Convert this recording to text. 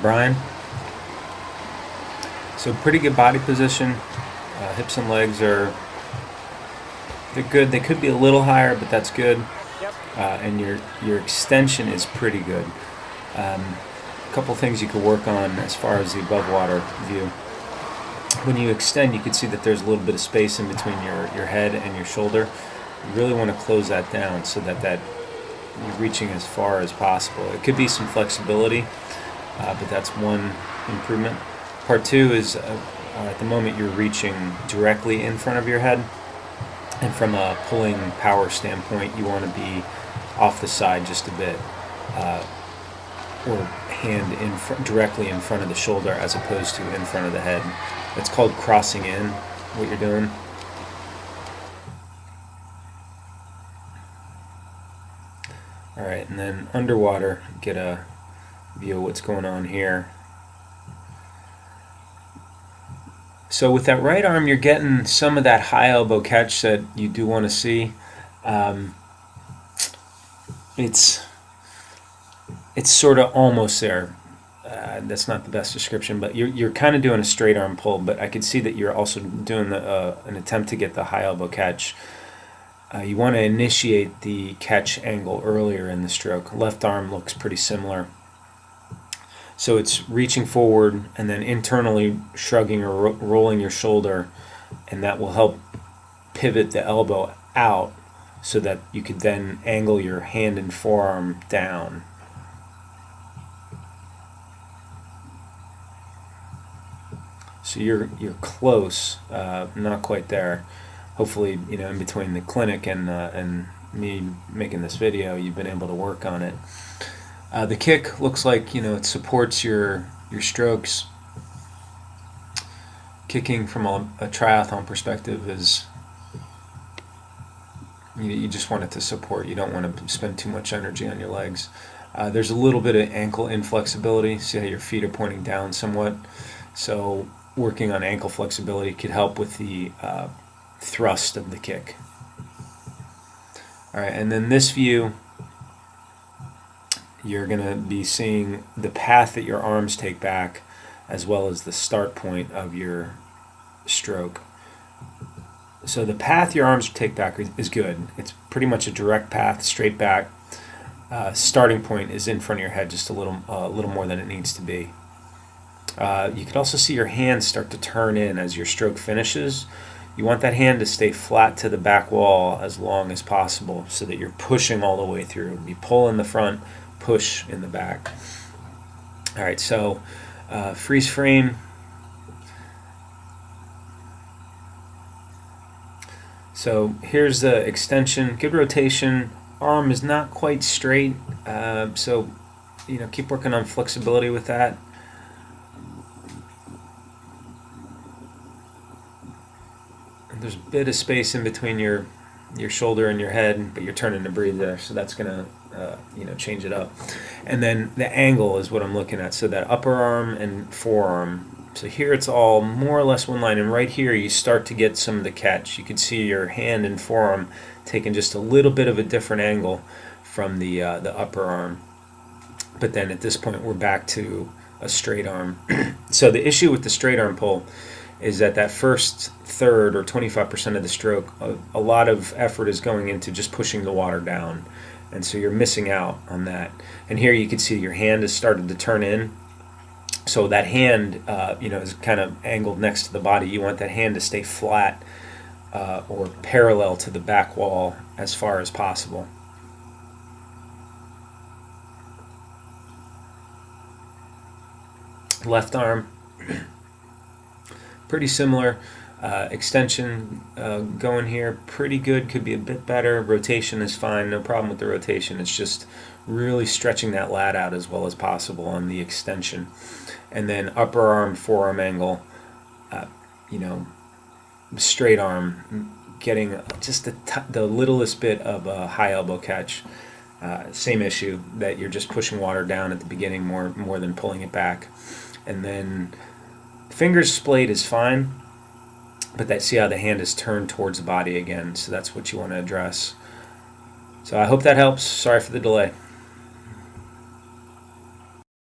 Bryan. So pretty good body position. Hips and legs they're good. They could be a little higher, but that's good. And your extension is pretty good. A couple things you could work on as far as the above water view. When you extend, you can see that there's a little bit of space in between your head and your shoulder. You really want to close that down so that you're reaching as far as possible. It could be some flexibility, but that's one improvement. Part two is at the moment you're reaching directly in front of your head, and from a pulling power standpoint, you want to be off the side just a bit, or hand directly in front of the shoulder as opposed to in front of the head. It's called crossing in, what you're doing. Alright, and then underwater, get a view of what's going on here. So with that right arm, you're getting some of that high elbow catch that you do want to see. It's sort of almost there. That's not the best description, but you're kind of doing a straight arm pull, but I could see that you're also doing an attempt to get the high elbow catch. You want to initiate the catch angle earlier in the stroke. Left arm looks pretty similar. So it's reaching forward and then internally shrugging or rolling your shoulder, and that will help pivot the elbow out so that you could then angle your hand and forearm down. So you're close, not quite there. Hopefully, in between the clinic and me making this video, you've been able to work on it. The kick looks like it supports your strokes. Kicking from a triathlon perspective is you just want it to support. You don't want to spend too much energy on your legs. There's a little bit of ankle inflexibility. See how your feet are pointing down somewhat. So working on ankle flexibility could help with the thrust of the kick. All right, and then this view, you're going to be seeing the path that your arms take back as well as the start point of your stroke. So the path your arms take back is good. It's pretty much a direct path, straight back. Starting point is in front of your head, just a little more than it needs to be. You could also see your hands start to turn in as your stroke finishes. You want that hand to stay flat to the back wall as long as possible so that you're pushing all the way through. You pull in the front, push in the back. All right, so freeze frame. So here's the extension, good rotation. Arm is not quite straight, so keep working on flexibility with that. There's a bit of space in between your shoulder and your head, but you're turning to breathe there, so that's gonna change it up. And then the angle is what I'm looking at. So that upper arm and forearm. So here it's all more or less one line, and right here you start to get some of the catch. You can see your hand and forearm taking just a little bit of a different angle from the upper arm. But then at this point we're back to a straight arm. So the issue with the straight arm pull is that first third or 25% of the stroke, a lot of effort is going into just pushing the water down, and so you're missing out on that. And here you can see your hand has started to turn in, so that hand is kind of angled next to the body. You want that hand to stay flat or parallel to the back wall as far as possible. Left arm, pretty similar. Extension going here, pretty good, could be a bit better. Rotation is fine, no problem with the rotation. It's just really stretching that lat out as well as possible on the extension. And then upper arm, forearm angle, straight arm, getting just the littlest bit of a high elbow catch. Same issue, that you're just pushing water down at the beginning more than pulling it back. And then fingers splayed is fine, but see how the hand is turned towards the body again, so that's what you want to address. So I hope that helps. Sorry for the delay.